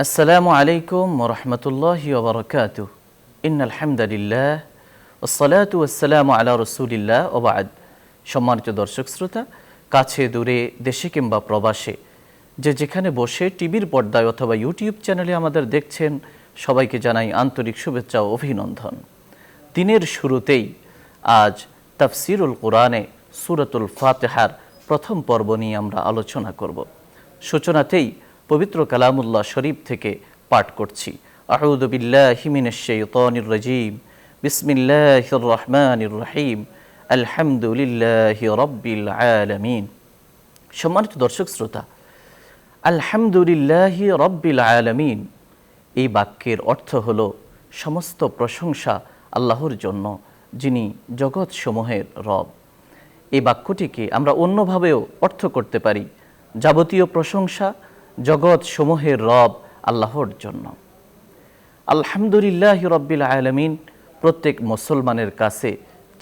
আসসালামু আলাইকুম ওয়া রাহমাতুল্লাহি ওয়া বারাকাতুহু। ইন্নাল হামদালিল্লাহ ওয়াসসালাতু ওয়াসসালামু আলা রাসূলিল্লাহ ওয়া বা'দ। সম্মানিত দর্শক শ্রোতা, কাছে দূরে, দেশে কিংবা প্রবাসে যে যেখানে বসে টিভির পর্দায় অথবা ইউটিউব চ্যানেলে আমাদের দেখছেন, সবাইকে জানাই আন্তরিক শুভেচ্ছা ও অভিনন্দন। দিনের শুরুতেই আজ তাফসিরুল কোরআনে সূরাতুল ফাতিহার প্রথম পর্ব নিয়ে আমরা আলোচনা করব। সূচনাতেই পবিত্র কালামুল্লাহ শরীফ থেকে পাঠ করছি। আউযু বিল্লাহি মিনাশ শাইতানির রাজীম। বিসমিল্লাহির রহমানির রহিম। আলহামদুলিল্লাহি রাব্বিল আলামিন। সম্মানিত দর্শক শ্রোতা, আলহামদুলিল্লাহি রাব্বিল আলামিন এই বাক্যের অর্থ হলো সমস্ত প্রশংসা আল্লাহর জন্য, যিনি জগৎসমূহের রব। এই বাক্যটিকে আমরা অন্যভাবেও অর্থ করতে পারি, যাবতীয় প্রশংসা জগৎসমূহের রব আল্লাহর জন্য। আলহামদুলিল্লাহি রাব্বিল আলামিন প্রত্যেক মুসলমানের কাছে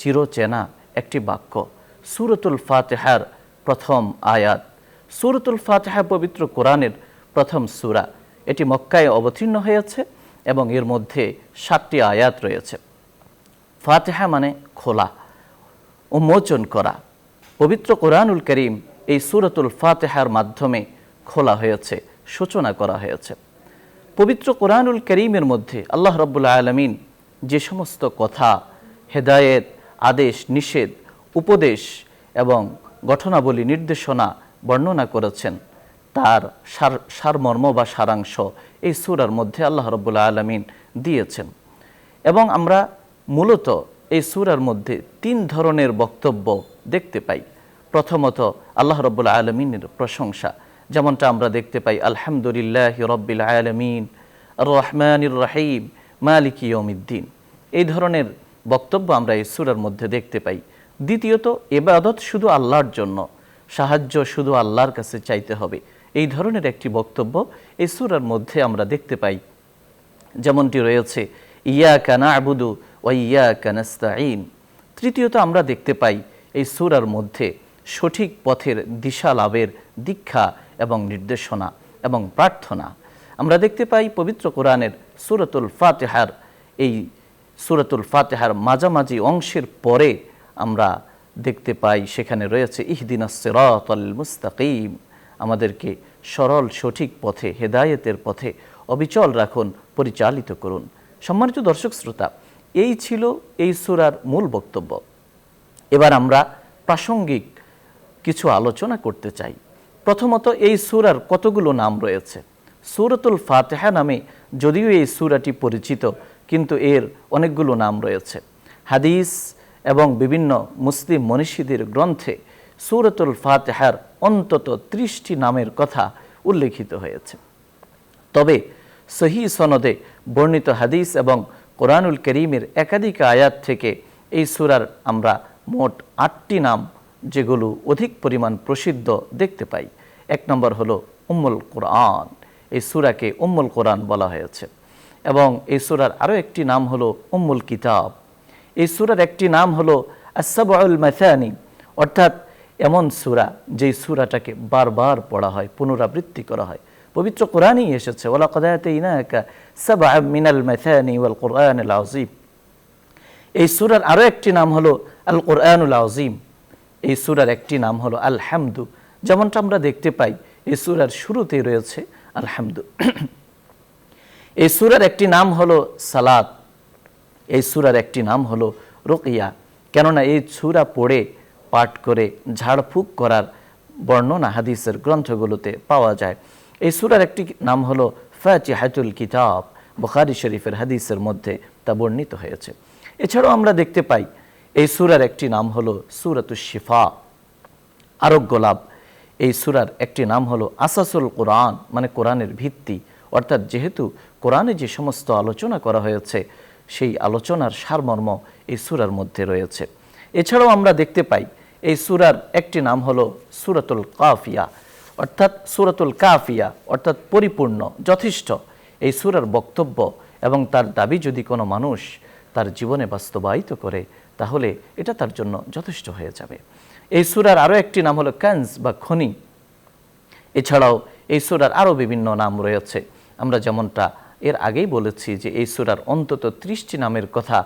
চিরচেনা একটি বাক্য। সূরাতুল ফাতিহার প্রথম আয়াত। সূরাতুল ফাতিহা পবিত্র কোরআনের প্রথম সূরা। এটি মক্কায় অবতীর্ণ হয়েছে এবং এর মধ্যে 7টি আয়াত রয়েছে। ফাতিহা মানে খোলা, উন্মোচন করা। পবিত্র কোরআনুল কারীম এই সূরাতুল ফাতিহার মাধ্যমে খোলা হয়েছে, সূচনা করা হয়েছে। পবিত্র কোরআনুল কারীমের মধ্যে আল্লাহ রাব্বুল আলামিন যে সমস্ত কথা, হেদায়েত, আদেশ, নিষেধ, উপদেশ এবং ঘটনাবলী, নির্দেশনা বর্ণনা করেছেন, তার সারমর্ম বা সারাংশ এই সূরার মধ্যে আল্লাহ রাব্বুল আলামিন দিয়েছেন। এবং আমরা মূলত এই সূরার মধ্যে 3 ধরনের বক্তব্য দেখতে পাই। প্রথমত আল্লাহ রাব্বুল আলামিনের প্রশংসা, যেমনটা আমরা দেখতে পাই আলহামদুলিল্লাহি রাব্বিল আলামিন আর রহমানির রহিম মালিকি ইয়াউমিদ্দিন। এই ধরনের বক্তব্য আমরা এই সূরার মধ্যে দেখতে পাই। দ্বিতীয়ত ইবাদত শুধু আল্লাহর জন্য, সাহায্য শুধু আল্লাহর কাছে চাইতে হবে, এই ধরনের একটি বক্তব্য এই সূরার মধ্যে আমরা দেখতে পাই, যেমনটি রয়েছে ইয়াকা না'বুদু ওয়া ইয়াকা নাস্তাঈন। তৃতীয়ত আমরা দেখতে পাই এই সূরার মধ্যে সঠিক পথের দিশা লাভের দীক্ষা এবং নির্দেশনা এবং প্রার্থনা। আমরা দেখতে পাই পবিত্র কোরআনের সূরাতুল ফাতিহার এই সূরাতুল ফাতিহার মাঝামাঝি অংশের পরে আমরা দেখতে পাই সেখানে রয়েছে ইহদিনাস সিরাতাল মুস্তাকিম। আমাদেরকে সরল সঠিক পথে, হেদায়েতের পথে অবিচল রাখুন, পরিচালিত করুন। সম্মানিত দর্শক শ্রোতা, এই ছিল এই সূরার মূল বক্তব্য। এবার আমরা প্রাসঙ্গিক কিছু আলোচনা করতে চাই। প্রথমত এই সূরার কতগুলো নাম রয়েছে। সূরাতুল ফাতিহা নামে যদিও এই সূরাটি পরিচিত, কিন্তু এর অনেকগুলো নাম রয়েছে। হাদিস এবং বিভিন্ন মুসলিম মনীষীদের গ্রন্থে সূরাতুল ফাতিহার অন্তত 30টি নামের কথা উল্লেখিত হয়েছে। তবে সহিহ সনদে বর্ণিত হাদিস এবং কোরআনুল কারীমের একাধিক আয়াত থেকে এই সূরার আমরা মোট 8টি নাম, যেগুলো অধিক পরিমাণ প্রসিদ্ধ, দেখতে পাই। 1 নম্বর হলো উম্মুল কোরআন। এই সূরাকে উম্মুল কোরআন বলা হয়েছে। এবং এই সূরার আরও একটি নাম হলো উম্মুল কিতাব। এই সূরার একটি নাম হলো আস-সাবউল মাসানি, অর্থাৎ এমন সূরা যেই সূরাটাকে বারবার পড়া হয়, পুনরাবৃত্তি করা হয়। পবিত্র কোরআনেই এসেছে ওয়ালাকাদ আতাইনাকা সাবআম মিনাল মাসানি ওয়াল কোরআনিল আযীম। এই সূরার আরও একটি নাম হলো আল কোরআনুল আযীম। এই সূরার একটি নাম হলো আল হামদু, যেমনটা আমরা দেখতে পাই এই সূরার শুরুতেই রয়েছে আল হামদু। এই সূরার একটি নাম হলো সালাত। এই সূরার একটি নাম হলো রুকিয়া, কেননা এই সূরা পড়ে, পাঠ করে ঝাড়ফুঁক করার বর্ণনা হাদিসের গ্রন্থগুলোতে পাওয়া যায়। এই সূরার একটি নাম হলো ফাতিহাতুল কিতাব, বুখারী শরীফের হাদিসের মধ্যে তা বর্ণিত হয়েছে। এছাড়াও আমরা দেখতে পাই এই সূরার একটি নাম হলো সূরাতুশ শিফা, আরোগ্য লাভ। এই সূরার একটি নাম হলো আসাসুল কোরআন, মানে কোরআনের ভিত্তি, অর্থাৎ যেহেতু কোরআনে যে সমস্ত আলোচনা করা হয়েছে সেই আলোচনার সারমর্ম এই সূরার মধ্যে রয়েছে। এছাড়াও আমরা দেখতে পাই এই সূরার একটি নাম হলো সূরাতুল কাফিয়া, অর্থাৎ সূরাতুল কাফিয়া, অর্থাৎ পরিপূর্ণ, যথেষ্ট। এই সূরার বক্তব্য এবং তার দাবি যদি কোনো মানুষ তার জীবনে বাস্তবায়িত করে, তাহলে এটা তার জন্য যথেষ্ট হয়ে যাবে। এই সূরার আরও একটি নাম হলো কানজ বা খনি। এছাড়াও এই সূরার আরও বিভিন্ন নাম রয়েছে, আমরা যেমনটা এর আগেই বলেছি যে এই সূরার অন্তত 30টি নামের কথা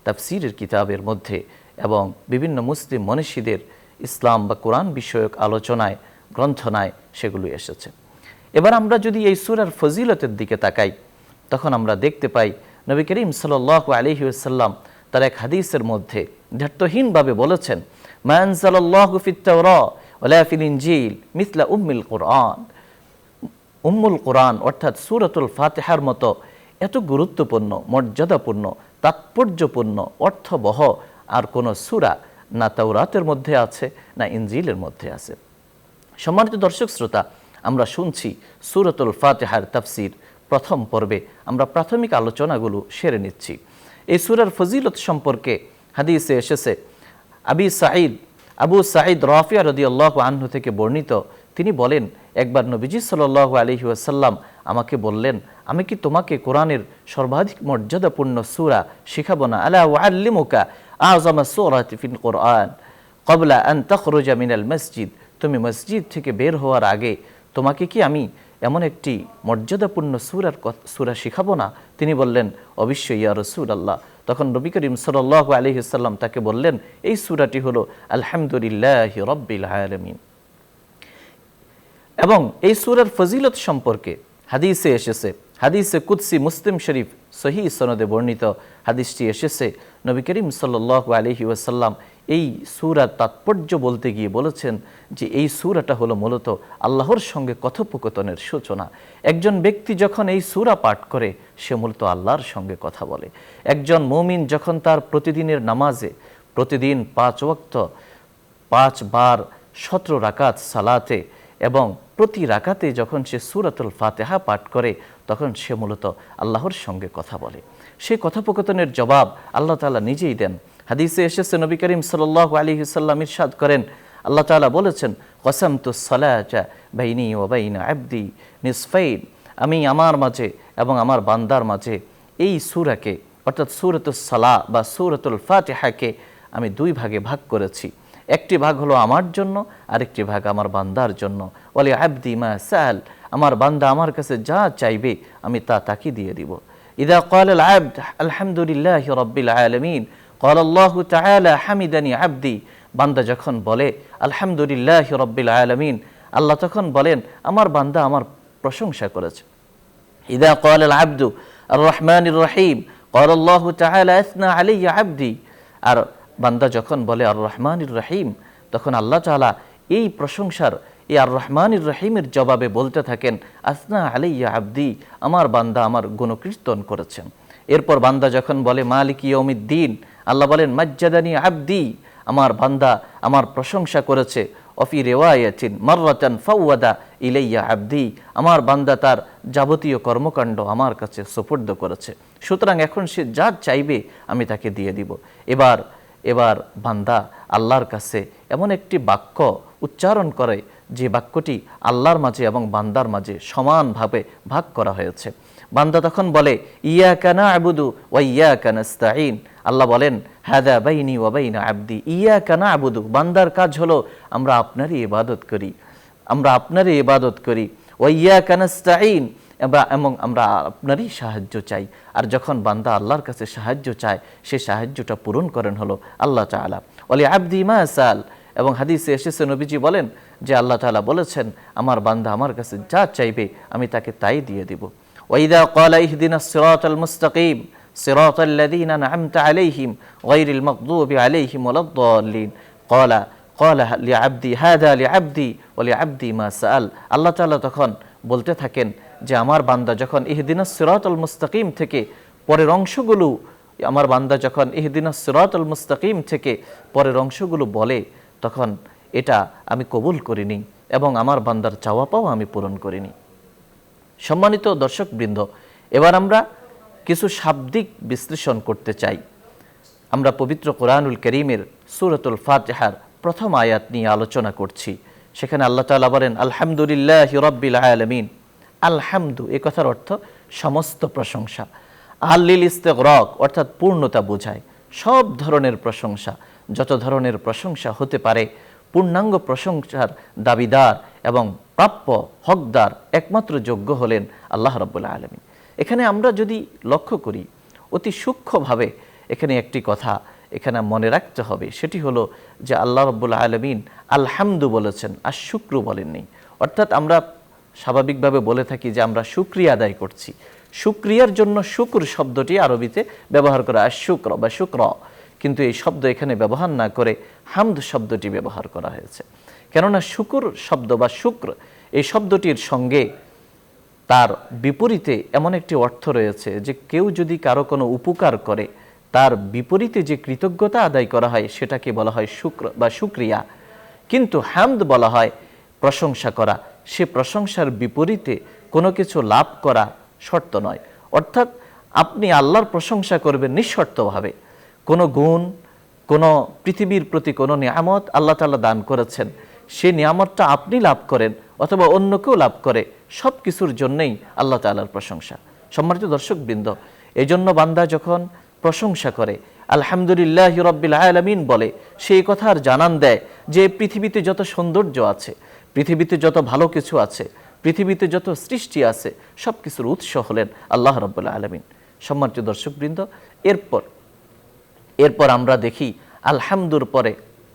তাফসীরের কিতাবের মধ্যে এবং বিভিন্ন মুসলিম মনীষীদের ইসলাম বা কোরআন বিষয়ক আলোচনায় গ্রন্থনায় সেগুলো এসেছে। এবার আমরা যদি এই সূরার ফজিলতের দিকে তাকাই, তখন আমরা দেখতে পাই নবী করিম সাল্লাল্লাহু আলাইহি ওয়াসাল্লাম তার এক হাদিসের মধ্যে দ্ব্যর্থহীনভাবে বলেছেন, মা আনজালাল্লাহু ফিত তাওরা ওয়ালা ফিল ইনজিল মিসলা উম্মুল কুরআন। উম্মুল কোরআন অর্থাৎ সূরাতুল ফাতিহার মতো এত গুরুত্বপূর্ণ, মর্যাদাপূর্ণ, তাৎপর্যপূর্ণ, অর্থবহ আর কোনো সূরা না তাওরাতের মধ্যে আছে না ইনজিলের মধ্যে আছে। সম্মানিত দর্শক শ্রোতা, আমরা শুনছি সূরাতুল ফাতিহার তাফসীর প্রথম পর্বে আমরা প্রাথমিক আলোচনাগুলো সেরে নিচ্ছি। এই সূরার ফজিলত সম্পর্কে হাদিসে এসেছে আবু সাঈদ রাফি রাদিয়াল্লাহু আনহু থেকে বর্ণিত, তিনি বলেন, একবার নবীজি সাল্লাল্লাহু আলাইহি ওয়াসাল্লাম আমাকে বললেন, আমি কি তোমাকে কোরআনের সর্বাধিক মর্যাদাপূর্ণ সূরা শিখাবো না? আলা উআল্লিমুকা আযমা সূরাতি ফিল কুরআন ক্বাবলা আন তাখরুজা মিনাল মসজিদ। তুমি মসজিদ থেকে বের হওয়ার আগে তোমাকে কি আমি এমন একটি মর্যাদাপূর্ণ সূরা শিখাবো না? তিনি বললেন, অবশ্যই ইয়া রাসূলুল্লাহ। তখন নবী করিম সাল্লাল্লাহু আলাইহি ওয়াসাল্লাম তাকে বললেন, এই সূরাটি হলো আলহামদুলিল্লাহি রাব্বিল আলামিন। এবং এই সূরার ফজিলত সম্পর্কে হাদিসে এসেছে, হাদিসে কুদসি মুসলিম শরীফ সহিহ সনদে বর্ণিত হাদিসটি এসেছে। নবী করিম সাল্লাল্লাহু আলাইহি ওয়াসাল্লাম এই সূরার তাৎপর্য বলতে গিয়ে বলেছেন যে এই সূরাটা হলো মূলত আল্লাহর সঙ্গে কথোপকথনের সূচনা। একজন ব্যক্তি যখন এই সূরা পাঠ করে সে মূলত আল্লাহর সঙ্গে কথা বলে। একজন মুমিন যখন তার প্রতিদিনের নামাজে প্রতিদিন 5 ওয়াক্ত 5 বার 17 রাকাত সালাতে এবং প্রতি রাকাতে যখন সে সূরাতুল ফাতিহা পাঠ করে তখন সে মূলত আল্লাহর সঙ্গে কথা বলে। সেই কথোপকথনের জবাব আল্লাহ তাআলা নিজেই দেন। হাদিসে এসেছে নবী করিম সাল্লাল্লাহু আলাইহি ওয়াসাল্লাম ইরশাদ করেন, আল্লাহ তাআলা বলেছেন, কসামতুস সালাতা বাইনি ওয়া বাইনা আবদি নিসফাইন। আমি আমার মাঝে এবং আমার বান্দার মাঝে এই সূরাকে অর্থাৎ সূরাতুস সালাহ বা সূরাতুল ফাতিহাকে আমি 2 ভাগে ভাগ করেছি। একটি ভাগ হলো আমার জন্য, আরেকটি ভাগ আমার বান্দার জন্য। ওয়ালি আবদি মা সাল, আমার বান্দা আমার কাছে যা চাইবে আমি তা তাকে দিয়ে দিব। ইদা ক্বাল আল আবদ আলহামদুলিল্লাহি রাব্বিল আলামিন ক্বাল আল্লাহু তাআলা হামিদানি আবদি। বান্দা যখন বলে আলহামদুলিল্লাহি রাব্বিল আলামিন, আল্লাহ তখন বলেন আমার বান্দা আমার প্রশংসা করেছে। ইদা ক্বাল আল আবদু আর রহমানির রহিম ক্বাল আল্লাহু তাআলা আসনা আলাইয়া আবদি। আর বান্দা যখন বলে আর রহমানির রহিম, তখন আল্লাহ তাআলা এই প্রশংসার এই আর রহমানির রহিমের জবাবে বলতে থাকেন আসনা আলাইয়া আবদি, আমার বান্দা আমার গুণকীর্তন করেছেন। এরপর বান্দা যখন বলে মালিক ইয়াউমিদ্দিন, আল্লাহ বলেন মাজ্জাদানি আবদি, আমার বান্দা আমার প্রশংসা করেছে। অফি রিওয়ায়াতিন মাররাতান ফাওয়াদা ইলাইয়া আবদি, আমার বান্দা তার যাবতীয় কর্মকাণ্ড আমার কাছে সুপুর্দ করেছে। সুতরাং এখন সে যা চাইবে আমি তাকে দিয়ে দিব। এবার বান্দা আল্লাহর কাছে এমন একটি বাক্য উচ্চারণ করে যে বাক্যটি আল্লাহর মাঝে এবং বান্দার মাঝে সমানভাবে ভাগ করা হয়েছে। বান্দা তখন বলে ইয়াকা না'বুদু ওয়া ইয়াকা নাস্তাঈন। আল্লাহ বলেন হাদা বাইনি ওয়া বাইনা আবদি ইয়াকা না'বুদু, বান্দার কাজ হলো আমরা আপনারই ইবাদত করি, আমরা আপনারই ইবাদত করি। ওয়া ইয়াকা নাস্তাঈন, এবং আমরা আপনারই সাহায্য চাই। আর যখন বান্দা আল্লাহর কাছে সাহায্য চায় সে সাহায্যটা পূরণ করেন হলো আল্লাহ তাআলা। ওয়ালি আবদি মা সাল, এবং হাদিসে এসেছে নবীজি বলেন যে আল্লাহ তাআলা বলেছেন আমার বান্দা আমার কাছে যা চাইবে আমি তাকে তাই দিয়ে দিব। ওয়াইদা ক্বালা ইহদিনাস সিরাতাল মুস্তাকিম সিরাতাল লাযীনা আন'আমতা আলাইহিম গায়রিল মাগদুবি আলাইহিম ওয়ালাদ-দাল্লিন ক্বালা লিআবদি হাদা লিআবদি ওয়া লিআবদি মা সাল। আল্লাহ তাআলা তখন বলতে থাকেন যে আমার বান্দা যখন ইহদিনাস সিরাতাল মুস্তাকিম থেকে পরের অংশগুলো, আমার বান্দা যখন ইহদিনাস সিরাতাল মুস্তাকিম থেকে পরের অংশগুলো বলে তখন এটা আমি কবুল করিনি এবং আমার বান্দার চাওয়া পাওয়া আমি পূরণ করিনি। সম্মানিত দর্শকবৃন্দ, এবার আমরা কিছু শাব্দিক বিশ্লেষণ করতে চাই। আমরা পবিত্র কোরআনুল কারীমের সূরাতুল ফাতিহার প্রথম আয়াত নিয়ে আলোচনা করছি। সেখানে আল্লাহ তাআলা বলেন আলহামদুলিল্লাহি রাব্বিল আলামিন। আলহামদু এ কথার অর্থ সমস্ত প্রশংসা। আল-লিল ইস্তিগরাক অর্থাৎ পূর্ণতা বোঝায়, সব ধরনের প্রশংসা, যত ধরনের প্রশংসা হতে পারে পূর্ণাঙ্গ প্রশংসার দাবিদার এবং প্রাপ্য হকদার একমাত্র যোগ্য হলেন আল্লাহ রাব্বুল আলামিন। এখানে আমরা যদি লক্ষ্য করি অতি সূক্ষ্মভাবে এখানে একটি কথা এখানে মনে রাখতে হবে, সেটি হলো যে আল্লাহ রাব্বুল আলামিন আলহামদু বলেছেন, আর শুক্রু বলেননি। অর্থাৎ আমরা স্বাভাবিকভাবে বলে থাকি যে আমরা শুকরিয়া আদায় করছি। শুকরিয়ার জন্য শুকর শব্দটি আরবিতে ব্যবহার করা আর শুক্র বা শুক্র, কিন্তু এই শব্দ এখানে ব্যবহার না করে হামদ শব্দটি ব্যবহার করা হয়েছে। কেননা শুকুর শব্দ বা শুক্র এই শব্দটির সঙ্গে তার বিপরীতে এমন একটি অর্থ রয়েছে যে কেউ যদি কারো কোনো উপকার করে তার বিপরীতে যে কৃতজ্ঞতা আদায় করা হয় সেটাকে বলা হয় শুক্র বা শুকরিয়া। কিন্তু হামদ বলা হয় প্রশংসা করা, সে প্রশংসার বিপরীতে কোনো কিছু লাভ করা শর্ত নয়। অর্থাৎ আপনি আল্লাহর প্রশংসা করবেন নিঃশর্তভাবে। কোনো গুণ, কোনো পৃথিবীর প্রতি কোনো নিয়ামত আল্লাহ তাআলা দান করেছেন, সেই নিয়ামতটা আপনি লাভ করেন অথবা অন্য কেউ লাভ করে, সব কিছুর জন্যই আল্লাহ তাআলার প্রশংসা। সম্মানিত দর্শকবৃন্দ, এই জন্য বান্দা যখন প্রশংসা করে আলহামদুলিল্লাহি রাব্বিল আলামিন বলে, সেই কথার জানান দেয় যে পৃথিবীতে যত সৌন্দর্য আছে, পৃথিবীতে যত ভালো কিছু আছে, পৃথিবীতে যত সৃষ্টি আছে, সব কিছুর উৎস হলেন আল্লাহ রাব্বুল আলামিন। সম্মানিত দর্শকবৃন্দ, এরপর আমরা দেখি আলহামদুর পরে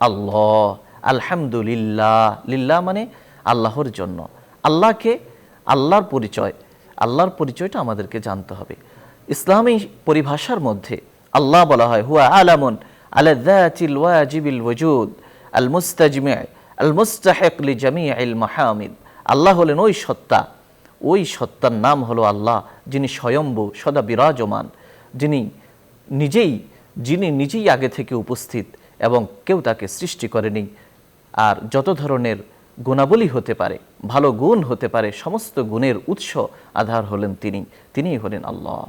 আল্লাহ, আলহামদুলিল্লাহ, লিল্লাহ মানে আল্লাহর জন্য। আল্লাহকে, আল্লাহর পরিচয়টা আমাদেরকে জানতে হবে। ইসলামী পরিভাষার মধ্যে আল্লাহ বলা হয় হুয়া আলামুন আলা যাতিল ওয়াজিবিল ওয়ুজুদ আল মুস্তাজমি' আল মুস্তাহিক লিজামিইল মাহামিদ। আল্লাহ হলেন ওই সত্তা, ওই সত্তার নাম হলো আল্লাহ, যিনি স্বয়ম্ভু, সদা বিরাজমান, যিনি নিজেই আগে থেকে উপস্থিত এবং কেউ তাকে সৃষ্টি করেনি। আর যত ধরনের গুণাবলী হতে পারে, ভালো গুণ হতে পারে, সমস্ত গুণের উৎস আধার হলেন তিনিই হলেন আল্লাহ।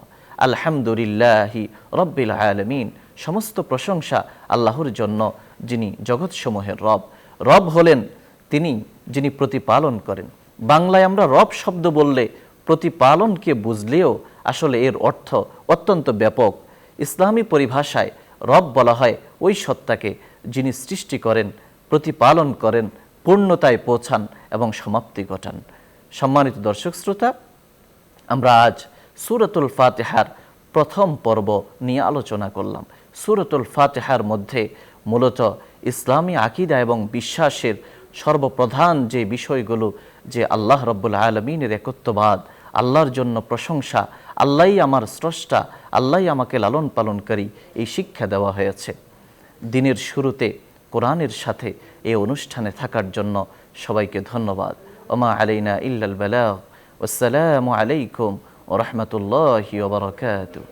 আলহামদুলিল্লাহি রাব্বিল আলামিন, সমস্ত প্রশংসা আল্লাহর জন্য, যিনি জগৎসমূহের রব হলেন তিনি, যিনি প্রতিপালন করেন। বাংলায় আমরা রব শব্দ বললে প্রতিপালনকে বুঝলেও আসলে এর অর্থ অত্যন্ত ব্যাপক। ইসলামী পরিভাষায় রব বলা হয় ওই সত্তাকে যিনি সৃষ্টি করেন, প্রতিপালন করেন, পূর্ণতায় পৌঁছান এবং সমাপ্তি ঘটান। সম্মানিত দর্শক শ্রোতা, আমরা আজ সূরাতুল ফাতিহার প্রথম পর্ব নিয়ে আলোচনা করলাম। সূরাতুল ফাতিহার মধ্যে মূলত ইসলামী আকীদা এবং বিশ্বাসের সর্বপ্রধান যে বিষয়গুলো, যে আল্লাহ রাব্বুল আলামিনের একত্ববাদ, আল্লাহর জন্য প্রশংসা, আল্লাহই আমার স্রষ্টা, আল্লাহই আমাকে লালন পালনকারী, এই শিক্ষা দেওয়া হয়েছে। দিনের শুরুতে কোরআনের সাথে এই অনুষ্ঠানে থাকার জন্য সবাইকে ধন্যবাদ। ওমা আলাইনা ইল্লাল বালাগ। আসসালামু আলাইকুম ওয়া রাহমাতুল্লাহি ওয়া বারাকাতুহু।